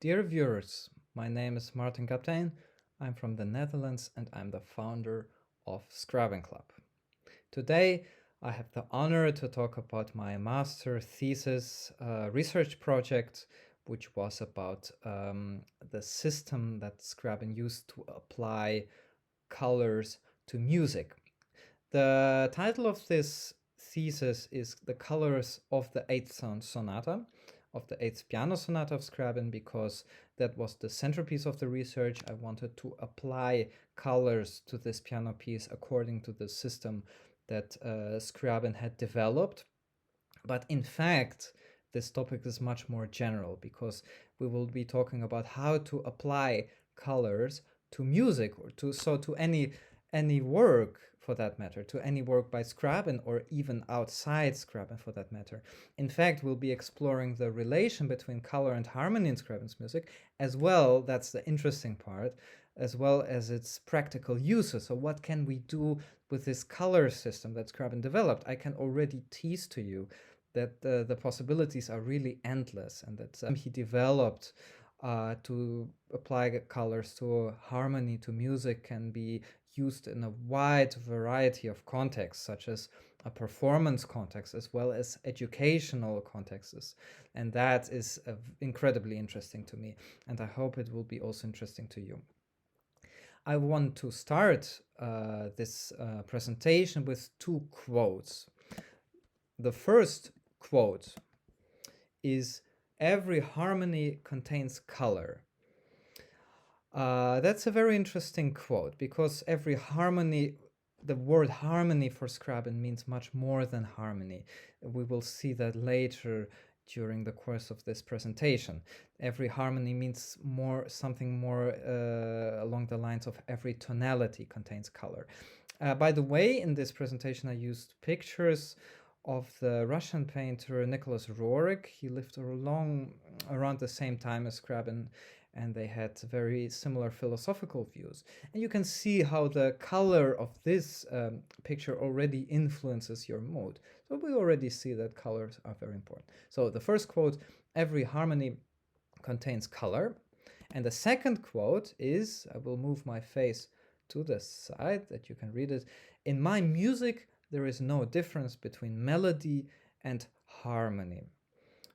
Dear viewers, my name is Martin Kaptein. I'm from the Netherlands and I'm the founder of Scriabin Club. Today, I have the honor to talk about my master thesis research project, which was about the system that Scriabin used to apply colors to music. The title of this thesis is The Colors of the Eighth Sonata, of the Eighth Piano Sonata of Scriabin, because that was the centerpiece of the research. I wanted to apply colors to this piano piece according to the system that Scriabin had developed. But in fact, this topic is much more general because we will be talking about how to apply colors to music or to any work for that matter, to any work by Scriabin or even outside Scriabin for that matter. In fact, we'll be exploring the relation between color and harmony in Scriabin's music as well. That's the interesting part, as well as its practical uses. So what can we do with this color system that Scriabin developed? I can already tease to you that the possibilities are really endless, and that he developed to apply colors to harmony, to music, can be used in a wide variety of contexts, such as a performance context as well as educational contexts. And that is incredibly interesting to me, and I hope it will be also interesting to you. I want to start this presentation with two quotes. The first quote is, "Every harmony contains color." That's a very interesting quote because every harmony, the word harmony for Scriabin means much more than harmony. We will see that later during the course of this presentation. Every harmony means something more along the lines of every tonality contains color. By the way, in this presentation I used pictures of the Russian painter Nicholas Roerich. He lived around the same time as Scriabin, and they had very similar philosophical views. And you can see how the color of this picture already influences your mood. So we already see that colors are very important. So the first quote, "Every harmony contains color." And the second quote is, I will move my face to the side that you can read it, "In my music, there is no difference between melody and harmony."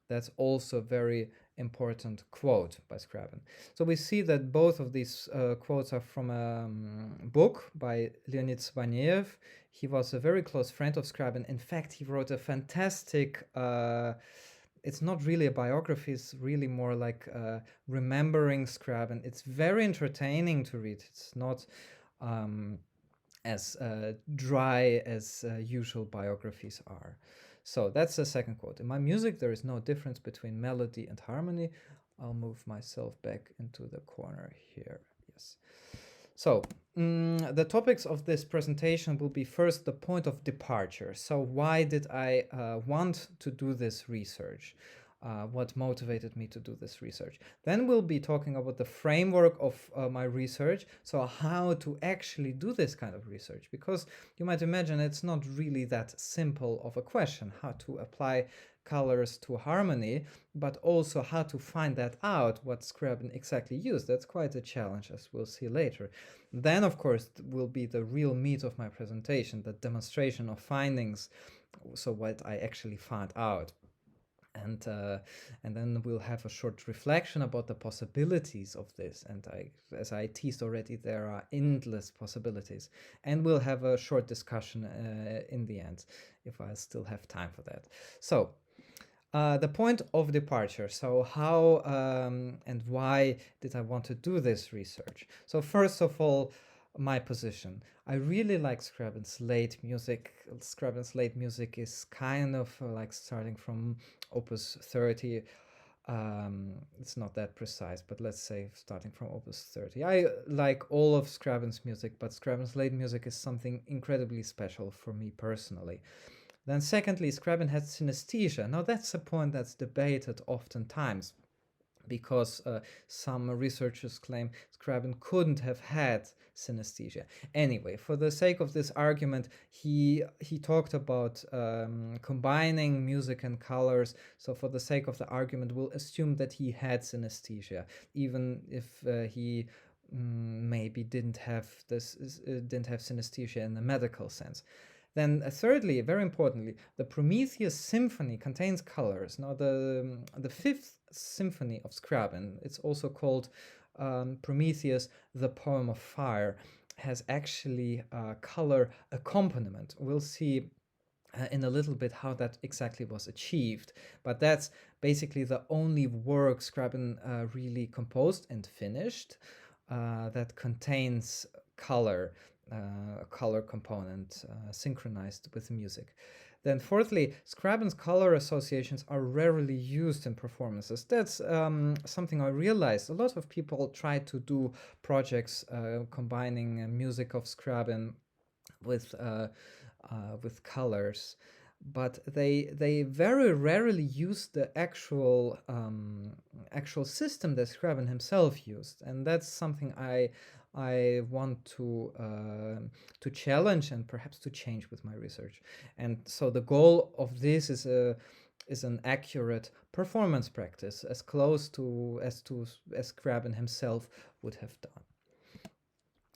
That's also a very important quote by Scriabin. So we see that both of these quotes are from a book by Leonid Svaneev. He was a very close friend of Scriabin. In fact, he wrote a fantastic, it's not really a biography, it's really more like remembering Scriabin. It's very entertaining to read. It's not as dry as usual biographies are. So that's the second quote. "In my music, there is no difference between melody and harmony." I'll move myself back into the corner here. Yes. So the topics of this presentation will be first the point of departure. So why did I want to do this research? What motivated me to do this research. Then we'll be talking about the framework of my research, so how to actually do this kind of research, because you might imagine it's not really that simple of a question, how to apply colors to harmony, but also how to find that out, what Scriabin exactly used. That's quite a challenge, as we'll see later. Then, of course, will be the real meat of my presentation, the demonstration of findings, so what I actually found out. And then we'll have a short reflection about the possibilities of this. And as I teased already, there are endless possibilities. And we'll have a short discussion in the end, if I still have time for that. So the point of departure. So how and why did I want to do this research? So first of all, my position. I really like Scriabin's late music. Scriabin's late music is kind of like starting from Opus 30. It's not that precise, but let's say starting from Opus 30. I like all of Scriabin's music, but Scriabin's late music is something incredibly special for me personally. Then secondly, Scriabin had synaesthesia. Now that's a point that's debated oftentimes, because some researchers claim Scriabin couldn't have had synaesthesia. Anyway, for the sake of this argument, he talked about combining music and colors. So for the sake of the argument, we'll assume that he had synaesthesia, even if he maybe didn't have synaesthesia in the medical sense. Then, thirdly, very importantly, the Prometheus symphony contains colors. Now, the fifth symphony of Scriabin, it's also called Prometheus, the Poem of Fire, has actually color accompaniment. We'll see in a little bit how that exactly was achieved, but that's basically the only work Scriabin really composed and finished that contains color, a color component synchronized with music. Then fourthly, Scriabin's color associations are rarely used in performances. That's something I realized. A lot of people try to do projects combining music of Scriabin with colors, but they very rarely use the actual system that Scriabin himself used, and that's something I want to challenge and perhaps to change with my research. And so the goal of this is an accurate performance practice, as close to as Scriabin himself would have done.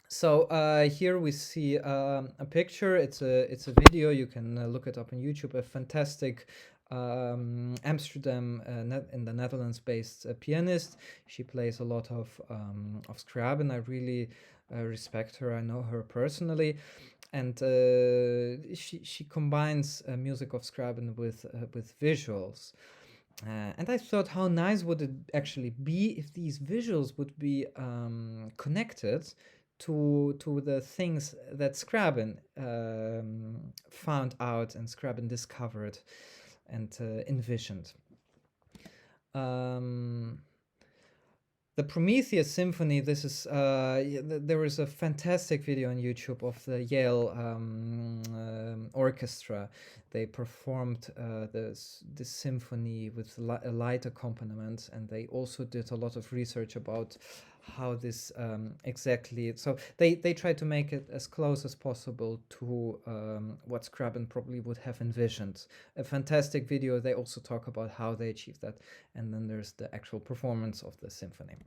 So here we see a picture. It's a video. You can look it up on YouTube. A fantastic Amsterdam in the Netherlands-based pianist. She plays a lot of Scriabin. I really respect her. I know her personally, and she combines music of Scriabin with visuals. And I thought, how nice would it actually be if these visuals would be connected to the things that Scriabin found out and Scriabin discovered and envisioned. The Prometheus Symphony, this is there is a fantastic video on YouTube of the Yale orchestra. They performed this symphony with a light accompaniment, and they also did a lot of research about how this exactly. So they tried to make it as close as possible to what Scriabin probably would have envisioned. A fantastic video. They also talk about how they achieved that, and then there's the actual performance of the symphony.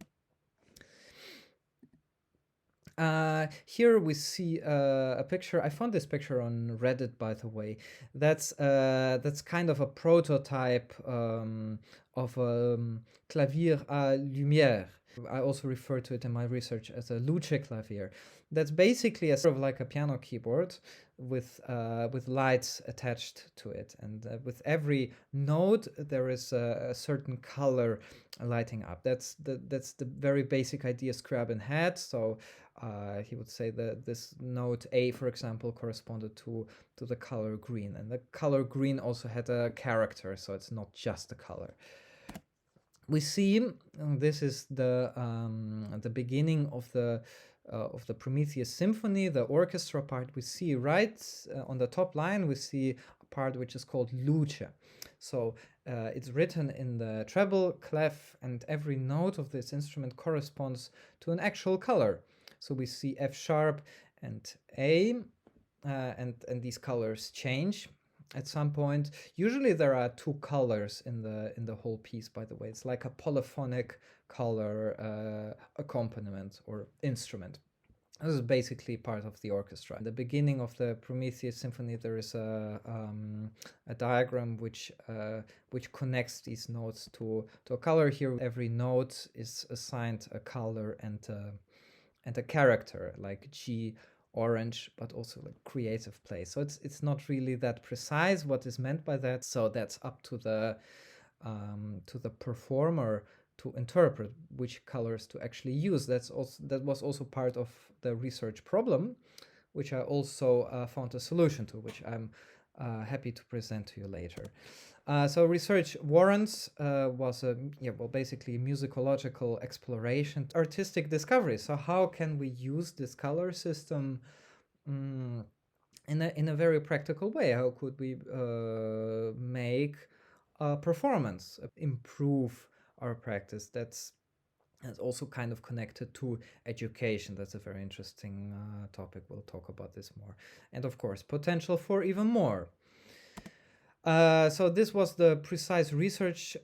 Here we see a picture. I found this picture on Reddit, by the way. That's kind of a prototype of a clavier à lumière. I also refer to it in my research as a luce clavier. That's basically a sort of like a piano keyboard with lights attached to it, and with every note there is a certain color lighting up. That's the very basic idea Scriabin had. So he would say that this note A, for example, corresponded to the color green, and the color green also had a character, so it's not just a color. We see this is the beginning of the Prometheus Symphony, the orchestra part. We see right on the top line, we see a part which is called luce. So it's written in the treble, clef, and every note of this instrument corresponds to an actual color. So we see F sharp and A, and these colors change at some point. Usually there are two colors in the whole piece, by the way. It's like a polyphonic color accompaniment or instrument. This is basically part of the orchestra. At the beginning of the Prometheus Symphony, there is a diagram which connects these notes to a color. Here, every note is assigned a color and a character, like G, orange, but also like creative play. So it's not really that precise what is meant by that. So that's up to the performer to interpret which colors to actually use. That was also part of the research problem, which I also found a solution to, which I'm happy to present to you later. So research warrants was basically musicological exploration, artistic discovery. So how can we use this color system in a very practical way? How could we make a performance, improve our practice. That's also kind of connected to education. That's a very interesting topic. We'll talk about this more. And of course, potential for even more. So this was the precise research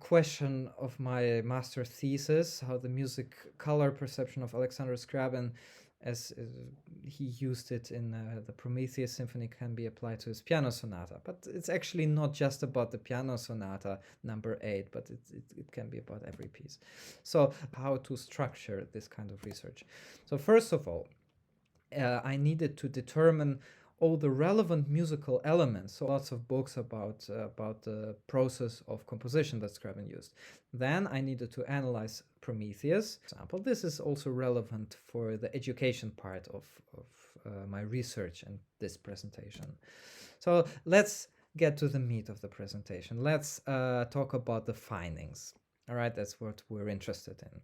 question of my master thesis, how the music color perception of Alexander Scriabin, as he used it in the Prometheus symphony, can be applied to his piano sonata. But it's actually not just about the piano sonata number 8, but it can be about every piece. So how to structure this kind of research. So first of all, I needed to determine all the relevant musical elements. So lots of books about the process of composition that Scriabin used. Then I needed to analyze Prometheus. For example, this is also relevant for the education part of my research and this presentation. So let's get to the meat of the presentation. Let's talk about the findings. All right, that's what we're interested in.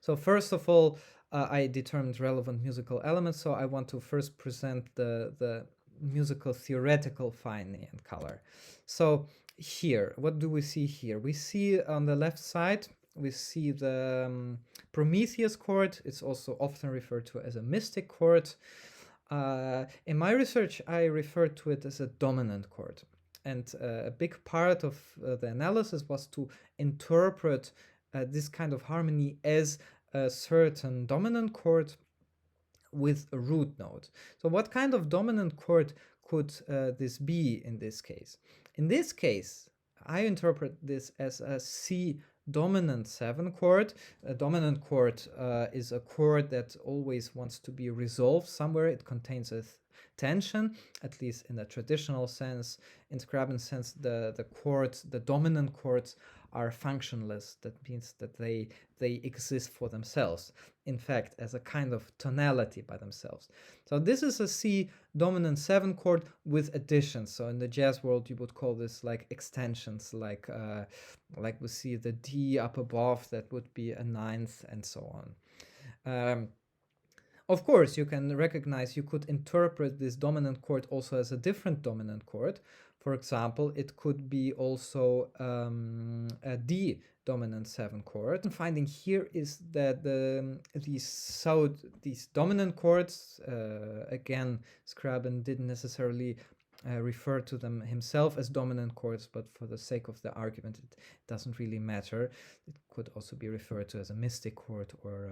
So first of all, I determined relevant musical elements, so I want to first present the musical theoretical finding and color. So here, what do we see here? We see on the left side, we see the Prometheus chord. It's also often referred to as a mystic chord. In my research, I refer to it as a dominant chord. And a big part of the analysis was to interpret this kind of harmony as a certain dominant chord with a root note. So what kind of dominant chord could this be in this case? In this case, I interpret this as a C dominant 7 chord. A dominant chord is a chord that always wants to be resolved somewhere. It contains a tension, at least in the traditional sense. In Scriabin's sense, the dominant chords are functionless. That means that they exist for themselves, in fact, as a kind of tonality by themselves. So this is a C dominant 7 chord with additions. So in the jazz world, you would call this like extensions, like we see the D up above, that would be a 9th, and so on. Of course, you can recognize, you could interpret this dominant chord also as a different dominant chord. For example, it could be also a D dominant 7 chord. And finding here is that these dominant chords, again, Scriabin didn't necessarily refer to them himself as dominant chords, but for the sake of the argument, it doesn't really matter. It could also be referred to as a mystic chord or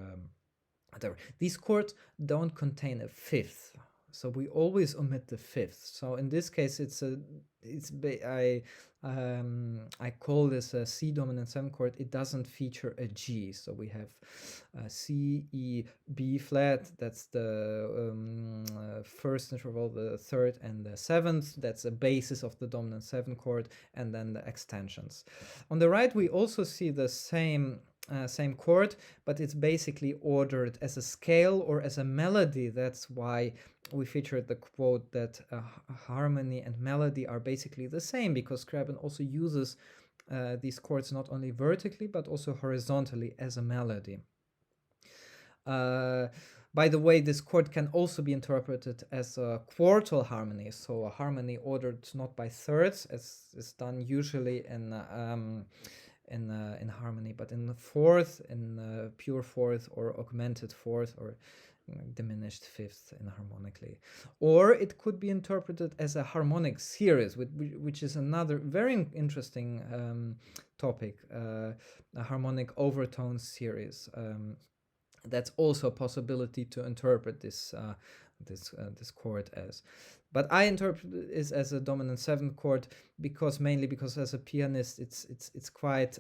whatever. These chords don't contain a fifth, so we always omit the fifth. So in this case, I call this a C dominant 7 chord. It doesn't feature a G, so we have C, E, B flat. That's the first interval, the third and the seventh. That's the basis of the dominant 7 chord, and then the extensions. On the right, we also see the same chord, but it's basically ordered as a scale or as a melody. That's why we featured the quote that harmony and melody are basically the same, because Scriabin also uses these chords not only vertically but also horizontally as a melody. By the way, this chord can also be interpreted as a quartal harmony, so a harmony ordered not by thirds, as is done usually in harmony, but in the fourth, in pure fourth or augmented fourth or diminished fifth harmonically. Or it could be interpreted as a harmonic series, which is another very interesting topic, a harmonic overtone series. That's also a possibility to interpret this chord as. But I interpret it as a dominant 7 chord mainly because as a pianist it's quite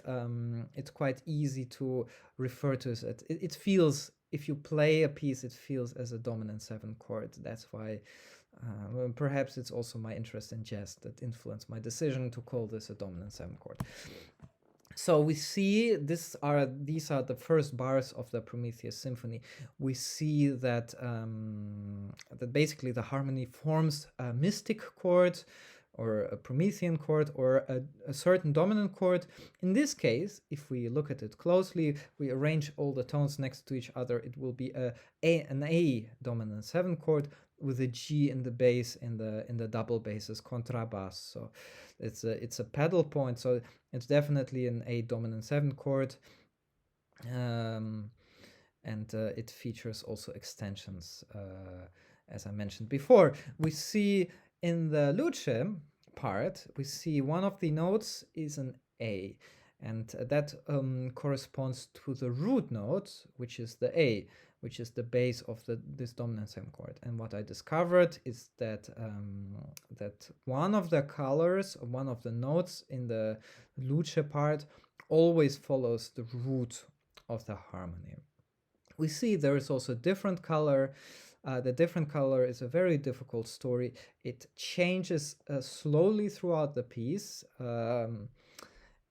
easy to refer to it. It feels, if you play a piece, it feels as a dominant 7 chord. That's why perhaps it's also my interest in jazz that influenced my decision to call this a dominant 7 chord. So we see these are the first bars of the Prometheus symphony. We see that that basically the harmony forms a mystic chord, or a Promethean chord or a certain dominant chord. In this case, if we look at it closely, we arrange all the tones next to each other, it will be an A dominant 7 chord with a G in the bass in the double basses, contrabass. So it's a pedal point, so it's definitely an A dominant 7 chord. And it features also extensions, as I mentioned before. We see in the luce part, we see one of the notes is an A, and that corresponds to the root note, which is the A, which is the base of this dominant 7 chord. And what I discovered is that that one of the colors, one of the notes in the luce part, always follows the root of the harmony. We see there is also a different color. The different color is a very difficult story. It changes slowly throughout the piece.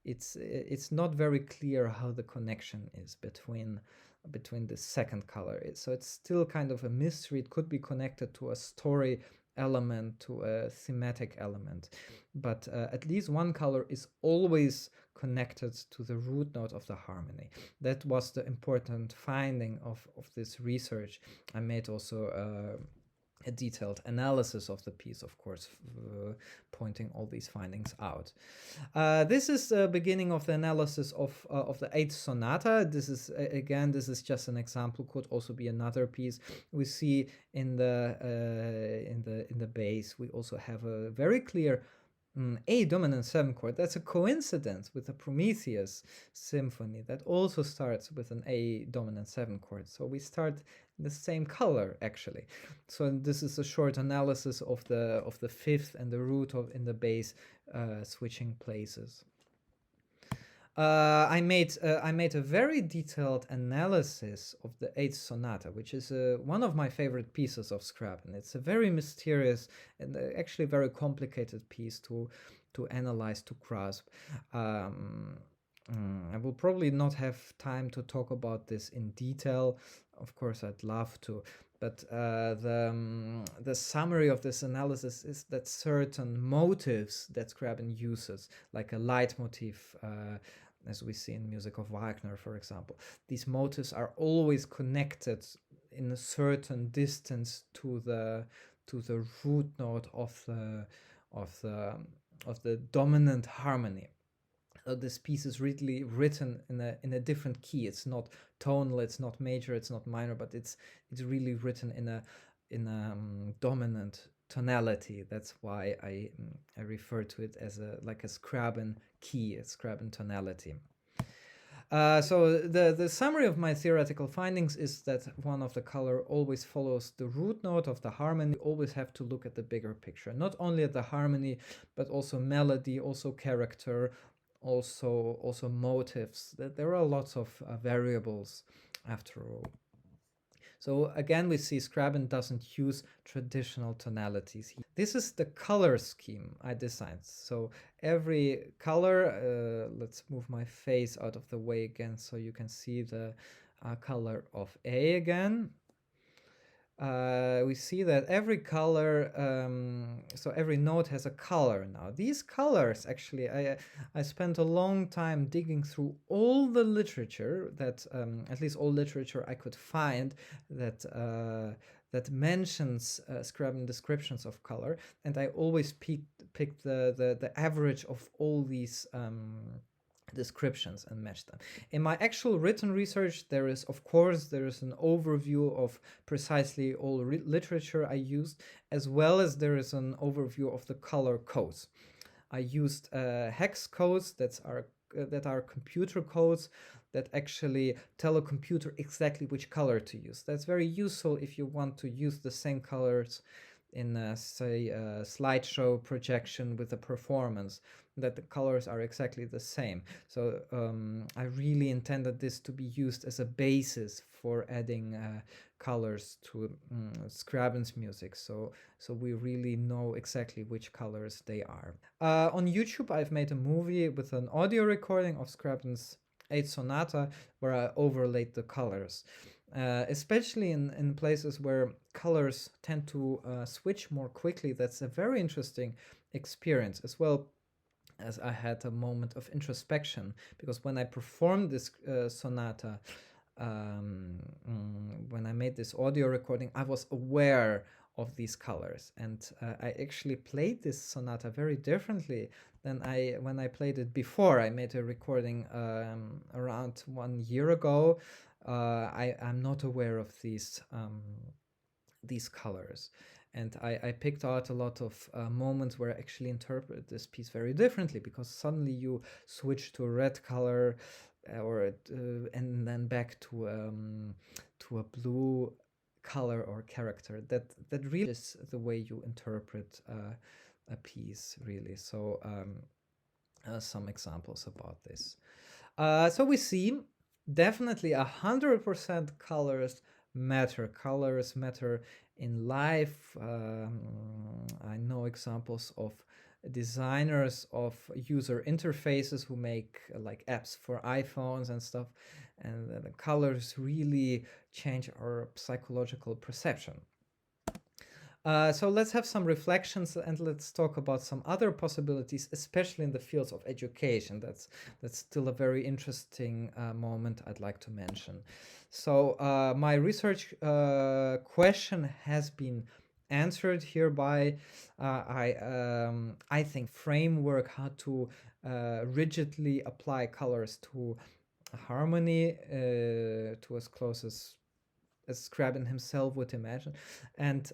It's not very clear how the connection is between the second color. So it's still kind of a mystery. It could be connected to a story element, to a thematic element, but at least one color is always connected to the root note of the harmony. That was the important finding of this research. I made also a detailed analysis of the piece, of course, pointing all these findings out. This is the beginning of the analysis of the 8th sonata. This is again, this is just an example. Could also be another piece. We see in the bass, we also have a very clear A dominant 7 chord. That's a coincidence with the Prometheus symphony that also starts with an A dominant 7 chord. So we start in the same color actually. So this is a short analysis of the fifth and the root of in the bass switching places. I made a very detailed analysis of the 8th sonata, which is one of my favorite pieces of Scriabin. It's a very mysterious and actually very complicated piece to analyze, to grasp. I will probably not have time to talk about this in detail. Of course, I'd love to. But the summary of this analysis is that certain motives that Scriabin uses, like a leitmotif, as we see in music of Wagner, for example, these motives are always connected in a certain distance to the root note of the dominant harmony. This piece is really written in a different key. It's not tonal, it's not major, it's not minor, but it's really written in a dominant tonality. That's why I refer to it as like a Scriabin key, a Scriabin tonality. So the summary of my theoretical findings is that one of the color always follows the root note of the harmony. You always have to look at the bigger picture, not only at the harmony, but also melody, also character, also motives. There are lots of variables after all. So again, we see Scriabin doesn't use traditional tonalities. This is the color scheme I designed. So every color, let's move my face out of the way again so you can see the color of A again. We see that every color, so every note has a color now. These colors, actually, I spent a long time digging through all the literature that, at least all literature I could find that that mentions Scriabin descriptions of color, and I always picked the average of all these descriptions and match them. In my actual written research, there is an overview of precisely all literature I used, as well as there is an overview of the color codes. I used hex codes that are computer codes that actually tell a computer exactly which color to use. That's very useful if you want to use the same colors in say a slideshow projection with a performance, that the colors are exactly the same. So I really intended this to be used as a basis for adding colors to Scriabin's music, so we really know exactly which colors they are. On YouTube, I've made a movie with an audio recording of Scriabin's 8th sonata where I overlaid the colors. especially in places where colors tend to switch more quickly. That's a very interesting experience, as well as I had a moment of introspection, because when I performed this sonata, when I made this audio recording, I was aware of these colors, and I actually played this sonata very differently than when I played it before. I made a recording around 1 year ago. I'm not aware of these colors, and I picked out a lot of moments where I actually interpret this piece very differently, because suddenly you switch to a red color, and then back to a blue color or character. That really is the way you interpret a piece, really. So some examples about this. So we see definitely 100% colors matter. Colors matter in life. I know examples of designers of user interfaces who make like apps for iPhones and stuff, and the colors really change our psychological perception. So let's have some reflections, and let's talk about some other possibilities, especially in the fields of education. That's still a very interesting moment I'd like to mention. So my research question has been answered hereby. I think framework how to rigidly apply colors to harmony to as close as Scriabin himself would imagine. And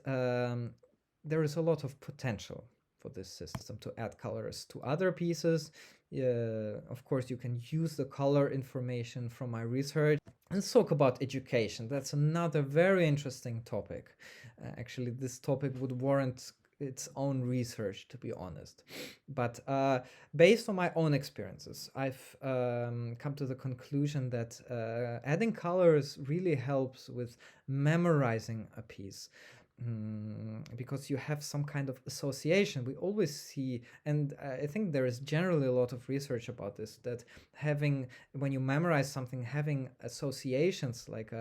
there is a lot of potential for this system to add colors to other pieces. Of course, you can use the color information from my research. Let's talk about education. That's another very interesting topic. Actually, this topic would warrant its own research, to be honest. But based on my own experiences, I've come to the conclusion that adding colors really helps with memorizing a piece. Because you have some kind of association. We always see, and I think there is generally a lot of research about this, that when you memorize something, having associations like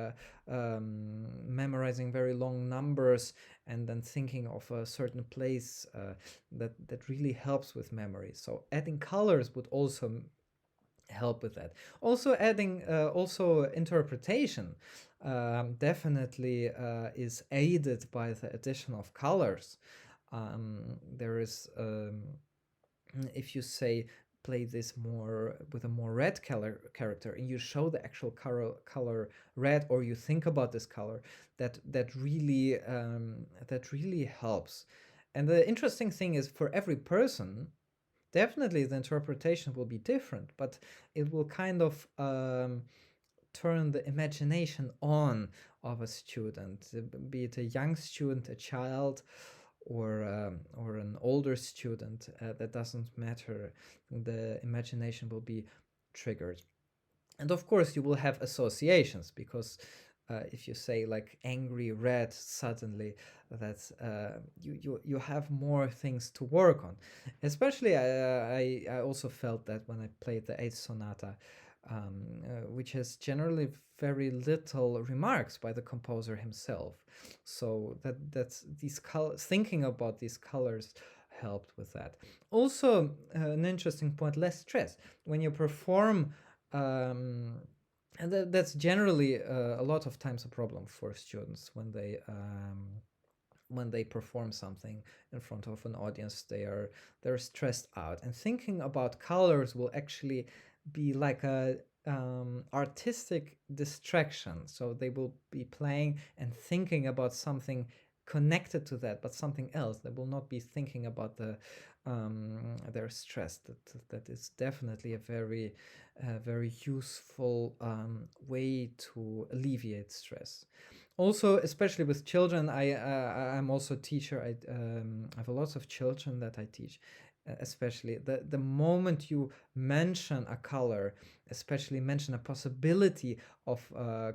memorizing very long numbers and then thinking of a certain place, that really helps with memory. So adding colors would also help with that. Also adding also interpretation definitely is aided by the addition of colors. There is if you say play this more with a more red character, and you show the actual color red, or you think about this color, that really helps. And the interesting thing is, for every person, definitely the interpretation will be different, but it will kind of turn the imagination on of a student, be it a young student, a child, or an older student. That doesn't matter. The imagination will be triggered. And of course, you will have associations, because if you say like angry red suddenly, that's you have more things to work on. Especially, I also felt that when I played the Eighth Sonata, which has generally very little remarks by the composer himself. So that's these colors. Thinking about these colors helped with that. Also, an interesting point: less stress when you perform. And that's generally a lot of times a problem for students when they perform something in front of an audience. They're stressed out, and thinking about colors will actually be like a artistic distraction. So they will be playing and thinking about something connected to that, but something else. They will not be thinking about their stress. That is definitely a very useful way to alleviate stress. Also, especially with children, I'm also a teacher. I have a lot of children that I teach. Especially the moment you mention a color, especially mention a possibility of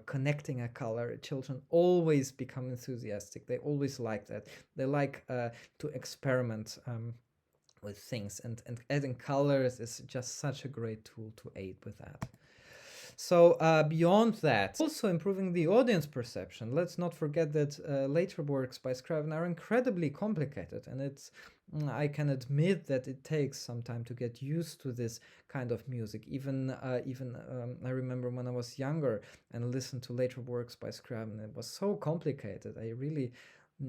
connecting a color, children always become enthusiastic. They always like that. They like to experiment with things, and adding colors is just such a great tool to aid with that. So beyond that, also improving the audience perception. Let's not forget that later works by Scriabin are incredibly complicated, and I can admit that it takes some time to get used to this kind of music. I remember when I was younger and listened to later works by Scriabin, it was so complicated. I really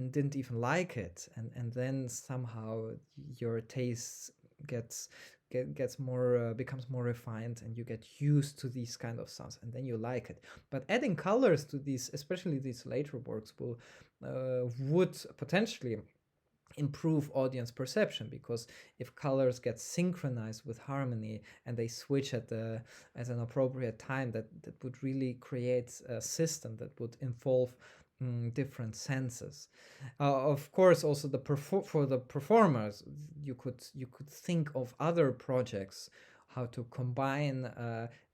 didn't even like it, and then somehow your taste gets more becomes more refined, and you get used to these kind of sounds, and then you like it. But adding colors to these, especially these later works, would potentially improve audience perception, because if colors get synchronized with harmony and they switch at an appropriate time, that would really create a system that would involve different senses. Of course, also for the performers, you could think of other projects, how to combine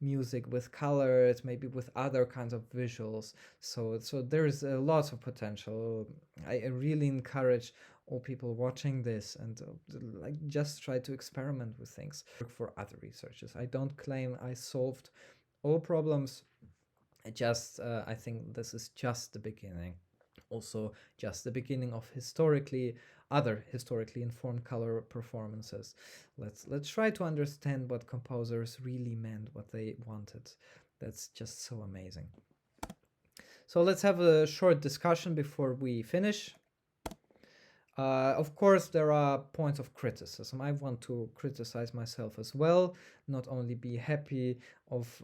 music with colors, maybe with other kinds of visuals. So there's a lot of potential. I really encourage all people watching this, and like, just try to experiment with things. Work for other researchers. I don't claim I solved all problems. I think this is just the beginning. Also, just the beginning of other historically informed color performances. Let's try to understand what composers really meant, what they wanted. That's just so amazing. So let's have a short discussion before we finish. Of course, there are points of criticism. I want to criticize myself as well, not only be happy of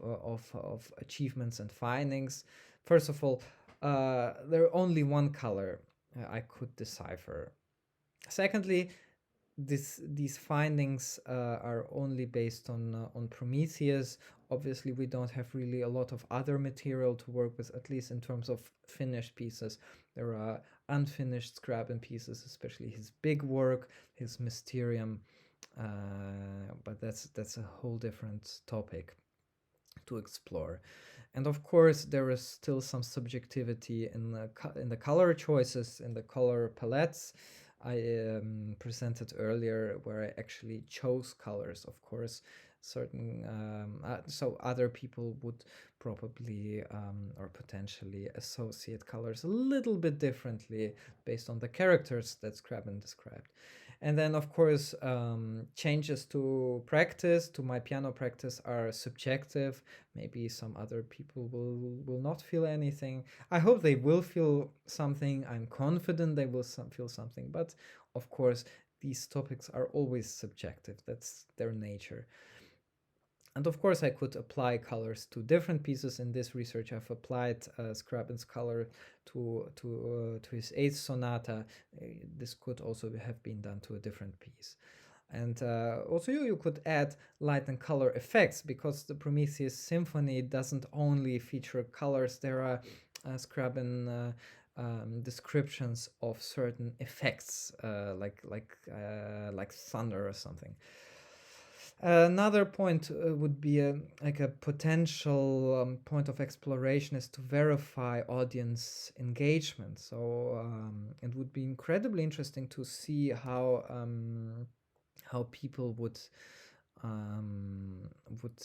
achievements and findings. First of all, there only one color I could decipher. Secondly, these findings are only based on Prometheus. Obviously, we don't have really a lot of other material to work with, at least in terms of finished pieces. There are unfinished Scriabin pieces, especially his big work, his Mysterium, but that's a whole different topic to explore. And of course, there is still some subjectivity in the color choices, in the color palettes I presented earlier, where I actually chose colors. Of course, so other people would probably or potentially associate colors a little bit differently based on the characters that Scriabin described. And then, of course, changes to my piano practice, are subjective. Maybe some other people will not feel anything. I hope they will feel something. I'm confident they will feel something. But of course, these topics are always subjective. That's their nature. And of course, I could apply colors to different pieces. In this research, I've applied Scriabin's color to his eighth sonata. This could also have been done to a different piece. And also you could add light and color effects, because the Prometheus symphony doesn't only feature colors. There are Scriabin descriptions of certain effects, like thunder or something. Another point would be like a potential point of exploration is to verify audience engagement. So it would be incredibly interesting to see how people would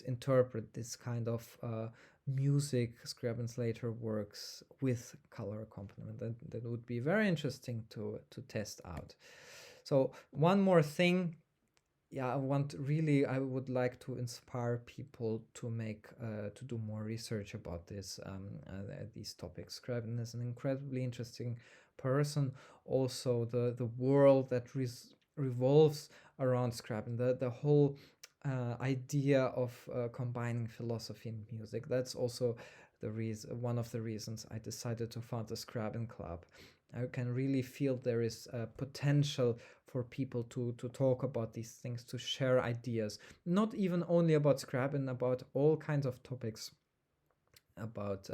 interpret this kind of music Scriabin's later works with color accompaniment. That would be very interesting to test out. So one more thing, I would like to inspire people to do more research about these topics. Scriabin is an incredibly interesting person. Also, the world that revolves around Scriabin, the whole idea of combining philosophy and music. That's also one of the reasons I decided to found the Scriabin Club. I can really feel there is potential for people to talk about these things, to share ideas, not even only about Scriabin, about all kinds of topics, about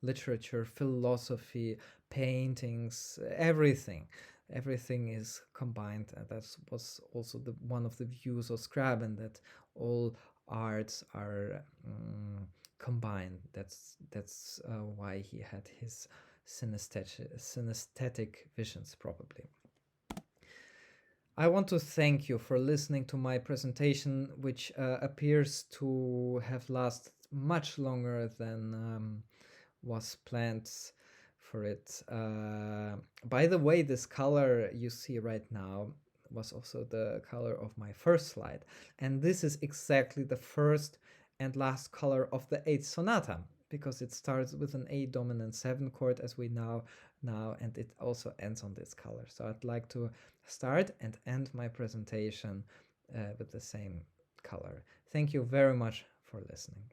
literature, philosophy, paintings, everything. Everything is combined. That was also one of the views of Scriabin, that all arts are combined. That's why he had his synesthetic visions, probably. I want to thank you for listening to my presentation, which appears to have lasted much longer than was planned for it. By the way, this color you see right now was also the color of my first slide, and this is exactly the first and last color of the 8th sonata, because it starts with an A dominant 7 chord as we now, and it also ends on this color. So I'd like to start and end my presentation with the same color. Thank you very much for listening.